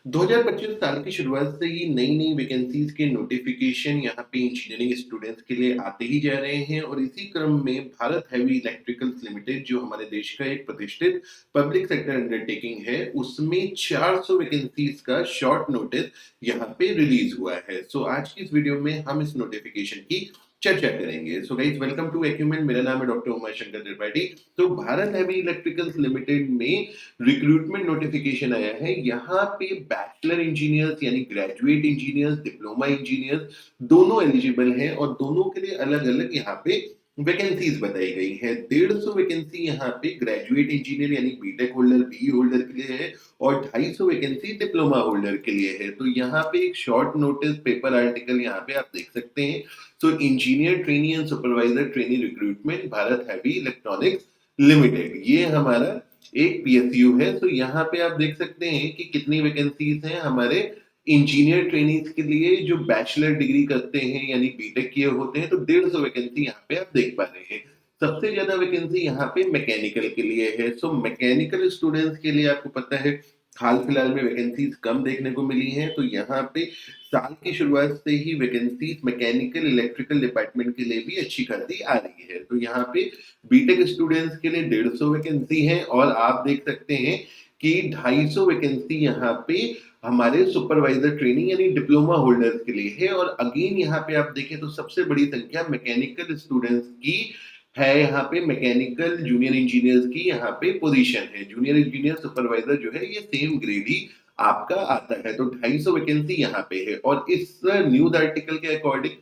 2025 साल की शुरुआत से ही नई-नई वैकेंसीज़ के नोटिफ़िकेशन यहाँ पे इंजीनियरिंग स्टूडेंट्स के लिए आते ही जा रहे हैं और इसी क्रम में भारत हेवी इलेक्ट्रिकल्स लिमिटेड जो हमारे देश का एक प्रतिष्ठित पब्लिक सेक्टर अंडरटेकिंग है, उसमें 400 वैकेंसीज़ का शॉर्ट नोटिस यहाँ पे रिलीज़ हुआ है। सो आज की इस वीडियो में हम इस नोटिफ़िकेशन की चर्चा करेंगे। So guys welcome to Acumen, मेरा नाम है डॉक्टर उमाशंकर त्रिपाठी। तो भारत हेवी इलेक्ट्रिकल्स लिमिटेड में रिक्रूटमेंट नोटिफिकेशन आया है। यहाँ पे बैचलर इंजीनियर्स यानी ग्रेजुएट इंजीनियर्स, डिप्लोमा इंजीनियर्स दोनों एलिजिबल हैं और दोनों के लिए अलग-अलग यहाँ पे वैकेंसीज बताई गई हैं। 150 वैकेंसी यहाँ पे ग्रेजुएट इंजीनियर यानी बीटेक होल्डर, बीई होल्डर के लिए है और 250 वैकेंसी डिप्लोमा होल्डर के लिए है। तो यहाँ पे एक शॉर्ट नोटिस पेपर आर्टिकल यहाँ पे आप देख सकते हैं। So engineer trainee and supervisor trainee recruitment Bharat heavy electronics limited, ये हमारा एक पीएसयू है। तो यहाँ पे आप देख सकते हैं कि कितनी वैकेंसीज हैं हमारे इंजीनियर ट्रेनीज के लिए जो बैचलर डिग्री करते हैं यानी बीटेक किए होते हैं। तो 150 वैकेंसी यहाँ पे आप देख पा रहे हैं। सबसे ज्यादा वैकेंसी यहाँ पे मैकेनिकल के लिए है। सो मैकेनिकल स्टूडेंट्स के लिए आपको पता है हाल फिलहाल में वैकेंसीज कम देखने को मिली हैं। तो यहाँ पे साल की शुरुआत से ही वैकेंसीज मैकेनिकल इलेक्ट्रिकल डिपार्टमेंट के लिए भी अच्छी खासी आ रही है। तो यहाँ पे बीटेक स्टूडेंट्स के लिए 150 वैकेंसी है और आप देख सकते हैं कि 250 वैकेंसी यहाँ पे हमारे सुपरवाइजर ट्रेनिंग यानी डिप्लोमा होल्डर्स के लिए है। और अगेन यहाँ पे आप देखें तो सबसे बड़ी संख्या मैकेनिकल स्टूडेंट्स की है। यहाँ पे मैकेनिकल जूनियर इंजीनियर्स की यहाँ पे पोजीशन है। जूनियर इंजीनियर सुपरवाइजर जो है ये सेम ग्रेड ही आपका आता है। तो 250 वैकेंसी यहाँ पे है और इस न्यूज आर्टिकल के अकॉर्डिंग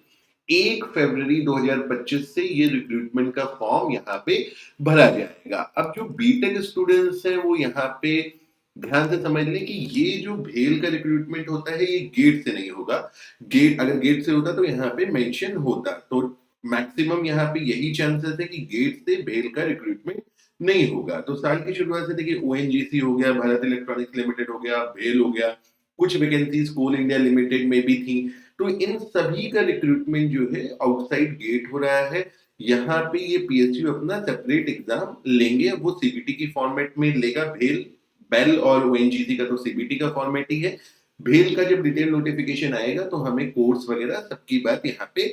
1 फरवरी 2025 से ये रिक्रूटमेंट का फॉर्म यहाँ पे भरा जाएगा। अब जो बीटेक स्टूडेंट्स हैं वो यहाँ पे ध्यान से समझ लें कि ये जो भेल का रिक्रूटमेंट होता है ये गेट से नहीं होगा। गेट अगर गेट से होता तो यहाँ पे मेंशन होता। तो मैक्सिमम यहाँ पे यही चांसेस है कि गेट से भेल का रिक्रूटमेंट नहीं होगा। तो साल की शुरुआत से देखिए ओएनजीसी हो गया, भारत इलेक्ट्रॉनिक्स लिमिटेड हो गया, भेल हो गया, कुछ वैकेंसीज कोल इंडिया लिमिटेड में भी थी। तो इन सभी का रिक्रूटमेंट जो है आउटसाइड गेट हो रहा है। यहाँ पे ये पीएसयू अपना सेपरेट एग्जाम लेंगे। वो सीबीटी की फॉर्मेट में लेगा। भेल बेल और ओएनजीसी का तो सीबीटी का फॉर्मेट ही है। भेल का जब डिटेल नोटिफिकेशन आएगा तो हमें कोर्स वगैरह सबकी बात यहाँ पे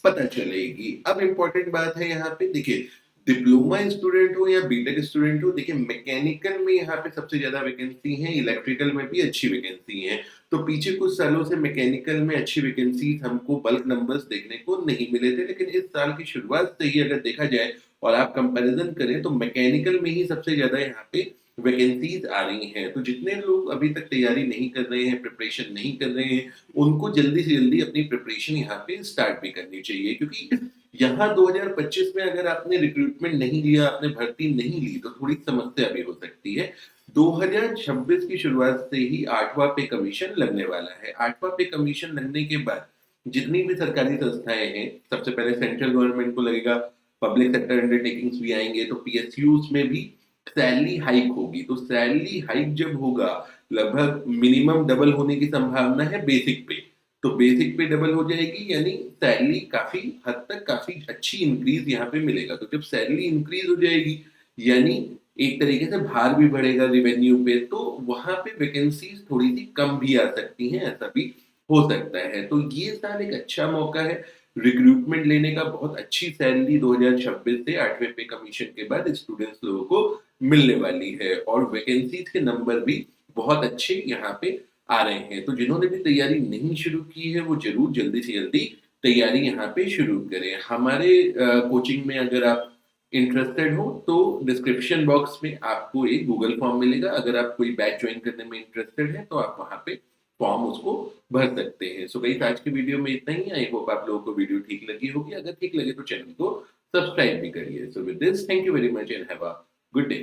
पता चलेगी। अब इंपॉर्टेंट बात है यहाँ पे देखिए, डिप्लोमा स्टूडेंट हो या बीटेक स्टूडेंट हो, देखिए मैकेनिकल में यहाँ पे सबसे ज्यादा वैकेंसी है, इलेक्ट्रिकल में भी अच्छी वैकेंसी है। तो पीछे कुछ सालों से मैकेनिकल में अच्छी वैकेंसी हमको बल्क नंबर्स देखने को नहीं मिले थे, लेकिन इस साल की शुरुआत से ही अगर देखा जाए और आप कंपैरिजन करें तो मैकेनिकल में ही सबसे ज्यादा यहाँ पे वैकेंसीज आ रही हैं। तो जितने लोग अभी तक तैयारी नहीं कर रहे हैं, प्रिपरेशन नहीं कर रहे हैं, उनको जल्दी से जल्दी अपनी प्रिपरेशन यहाँ पे स्टार्ट भी करनी चाहिए। क्योंकि यहाँ 2025 में अगर आपने रिक्रूटमेंट नहीं लिया, आपने भर्ती नहीं ली तो थोड़ी समस्या भी हो सकती है। 2026 की शुरुआत से ही 8वां पे कमीशन लगने वाला है। 8वां पे कमीशन लगने के बाद जितनी भी सरकारी संस्थाएं हैं, सबसे पहले सेंट्रल गवर्नमेंट को लगेगा, पब्लिक सेक्टर अंडरटेकिंग्स भी आएंगे, तो पीएसयूज में भी सैलरी हाइक होगी। तो सैलरी हाइक जब होगा लगभग मिनिमम डबल होने की संभावना है बेसिक पे। तो बेसिक पे डबल हो जाएगी यानी सैलरी काफी हद तक काफी अच्छी इंक्रीज यहाँ पे मिलेगा। तो जब सैलरी इंक्रीज हो जाएगी यानी एक तरीके से भार भी बढ़ेगा रिवेन्यू पे, तो वहां पे वैकेंसीज थोड़ी सी कम भी आ सकती हैं, ऐसा भी हो सकता है। तो ये साल एक अच्छा मौका है रिक्रूटमेंट लेने का। बहुत अच्छी सैलरी 2026 से 8वें पे कमीशन के बाद स्टूडेंट्स लोगों को मिलने वाली है और वैकेंसीज के नंबर भी बहुत अच्छे यहाँ पे आ रहे हैं। तो जिन्होंने भी तैयारी नहीं शुरू की है वो जरूर जल्दी से जल्दी तैयारी यहाँ पे शुरू करें। हमारे कोचिंग में अगर आप इंटरेस्टेड हो तो डिस्क्रिप्शन बॉक्स में आपको एक गूगल फॉर्म मिलेगा। अगर आप कोई बैच ज्वाइन करने में इंटरेस्टेड है तो आप वहां पे फॉर्म उसको भर सकते हैं। सो गाइस आज की वीडियो में इतना ही। आई होप आप लोगों को वीडियो ठीक लगी होगी। अगर ठीक लगे तो चैनल को सब्सक्राइब भी करिए। So with this thank you very much and have a good day.